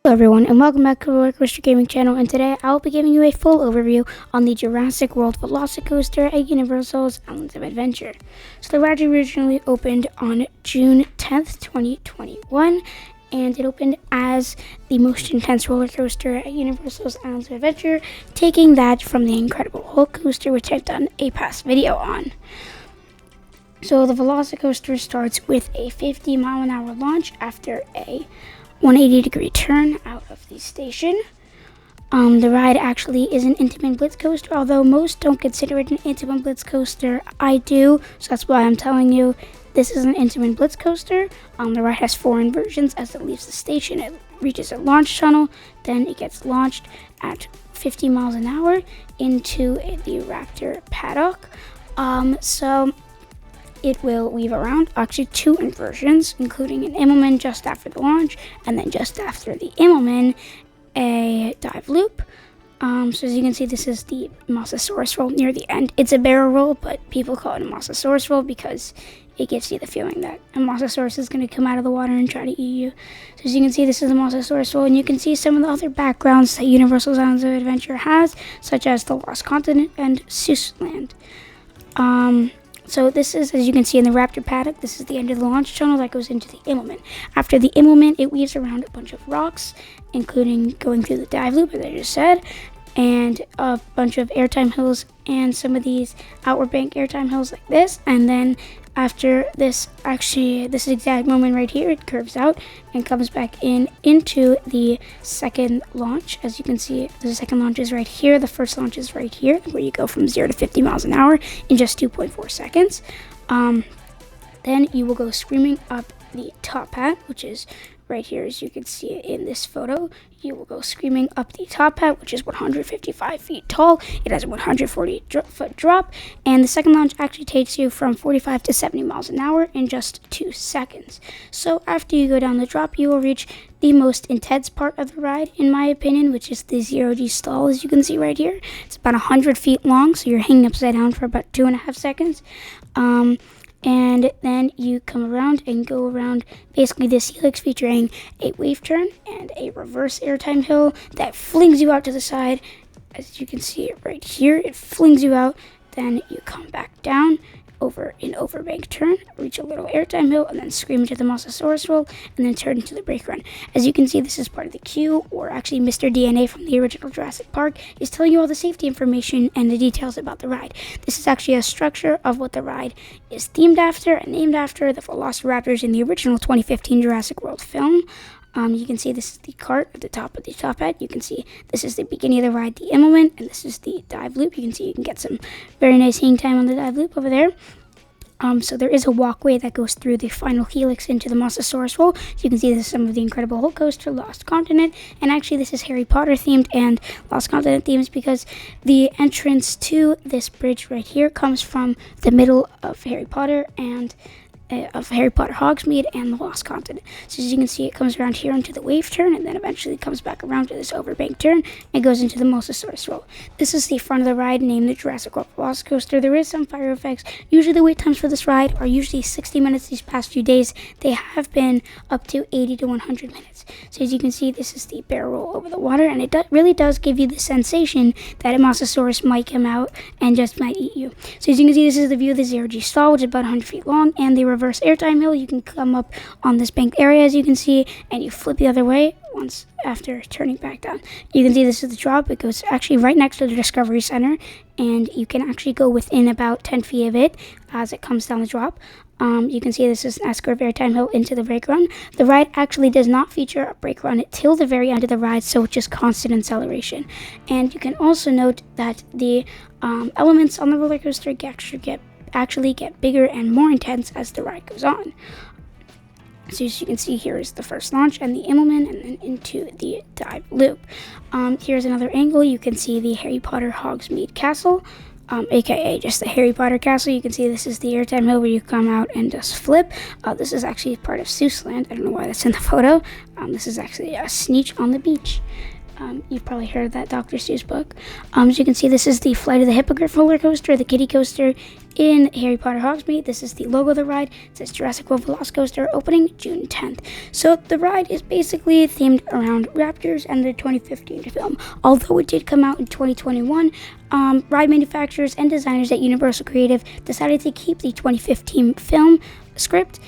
Hello everyone, and welcome back to the Velocicoaster Gaming channel, and today I'll be giving you a full overview on the Jurassic World Velocicoaster at Universal's Islands of Adventure. So the ride originally opened on June 10th, 2021, and it opened as the most intense roller coaster at Universal's Islands of Adventure, taking that from the Incredible Hulk coaster, which I've done a past video on. So the Velocicoaster starts with a 50-mile-an-hour launch after a 180-degree turn out of the station. The ride actually is an Intamin Blitz coaster, although most don't consider it an Intamin Blitz coaster. I do, so that's why I'm telling you this is an Intamin Blitz coaster. The ride has 4 inversions. As it leaves the station, it reaches a launch tunnel, then it gets launched at 50 miles an hour into the Raptor paddock. So it will weave around, actually 2 inversions, including an Immelman just after the launch, and then just after the Immelman, a dive loop. So as you can see, this is the Mosasaurus roll near the end. It's a barrel roll, but people call it a Mosasaurus roll because it gives you the feeling that a Mosasaurus is going to come out of the water and try to eat you. So as you can see, this is the Mosasaurus roll, and you can see some of the other backgrounds that Universal's Islands of Adventure has, such as the Lost Continent and Seuss Land. So this is, as you can see in the Raptor paddock, this is the end of the launch tunnel that goes into the Immelman. After the Immelman, it weaves around a bunch of rocks, including going through the dive loop, as I just said, and a bunch of airtime hills and some of these outward bank airtime hills like this. And then after this, actually, this exact moment right here, it curves out and comes back into the second launch. As you can see, the second launch is right here. The first launch is right here, where you go from 0 to 50 miles an hour in just 2.4 seconds. Then you will go screaming up the top hat, which is right here, as you can see in this photo. You will go screaming up the top hat, which is 155 feet tall. It has a 140-foot drop, and the second launch actually takes you from 45 to 70 miles an hour in just 2 seconds. So after you go down the drop, you will reach the most intense part of the ride, in my opinion, which is the zero-G stall, as you can see right here. It's about 100 feet long, so you're hanging upside down for about 2.5 seconds. And then you come around and go around basically this helix featuring a wave turn and a reverse airtime hill that flings you out to the side. As you can see right here, it flings you out. Then you come back down over an overbank turn, reach a little airtime hill, and then scream into the Mosasaurus roll, and then turn into the brake run. As you can see, this is part of the queue, or actually Mr. DNA from the original Jurassic Park is telling you all the safety information and the details about the ride. This is actually a structure of what the ride is themed after and named after the Velociraptors in the original 2015 Jurassic World film. You can see this is the cart at the top of the top hat. You can see this is the beginning of the ride, the Immelman, and this is the dive loop. You can see you can get some very nice hang time on the dive loop over there. So there is a walkway that goes through the final helix into the Mosasaurus roll. So you can see this is some of the Incredible Hulk coaster, Lost Continent, and actually this is Harry Potter themed and Lost Continent themed because the entrance to this bridge right here comes from the middle of Harry Potter and of Harry Potter Hogsmeade and the Lost Continent. So as you can see, it comes around here into the wave turn, and then eventually comes back around to this overbank turn and goes into the Mosasaurus roll. This is the front of the ride, named the Jurassic World Velocicoaster. There is some fire effects. Usually the wait times for this ride are usually 60 minutes these past few days. They have been up to 80 to 100 minutes. So as you can see, this is the barrel roll over the water, and it really does give you the sensation that a Mosasaurus might come out and just might eat you. So as you can see, this is the view of the zero-G stall, which is about 100 feet long, and the reverse airtime hill. You can come up on this bank area, as you can see, and you flip the other way once after turning back down. You can see this is the drop. It goes actually right next to the Discovery Center, and you can actually go within about 10 feet of it as it comes down the drop. You can see this is an S-curve airtime hill into the brake run. The ride actually does not feature a brake run till the very end of the ride, so it's just constant acceleration. And you can also note that the elements on the roller coaster actually get bigger and more intense as the ride goes on. So as you can see, here is the first launch and the Immelman, and then into the dive loop. Here's another angle. You can see the Harry Potter Hogsmeade Castle, aka just the Harry Potter Castle. You can see this is the airtime hill where you come out and just flip. This is actually part of Seuss Land. I don't know why that's in the photo. This is actually a Sneetch on the beach. You've probably heard of that Dr. Seuss book. As you can see, this is the Flight of the Hippogriff roller coaster, the kiddie coaster in Harry Potter Hogsmeade. This is the logo of the ride. It says Jurassic World Velocicoaster, opening June 10th. So the ride is basically themed around raptors and the 2015 film. Although it did come out in 2021, ride manufacturers and designers at Universal Creative decided to keep the 2015 film script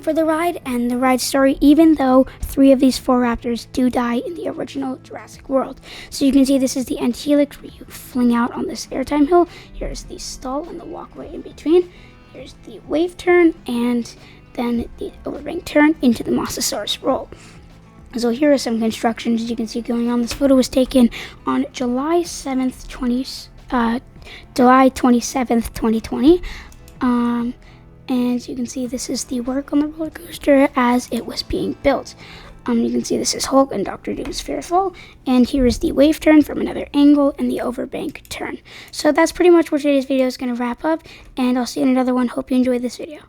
for the ride and the ride story, even though 3 of these 4 raptors do die in the original Jurassic World. So you can see this is the end helix where you fling out on this airtime hill. Here's the stall and the walkway in between. Here's the wave turn and then the overbank turn into the Mosasaurus roll. So here are some constructions you can see going on. This photo was taken on July 27th, 2020. And you can see this is the work on the roller coaster as it was being built. You can see this is Hulk and Dr. Doom's Fearful. And here is the wave turn from another angle and the overbank turn. So that's pretty much what today's video is going to wrap up. And I'll see you in another one. Hope you enjoyed this video.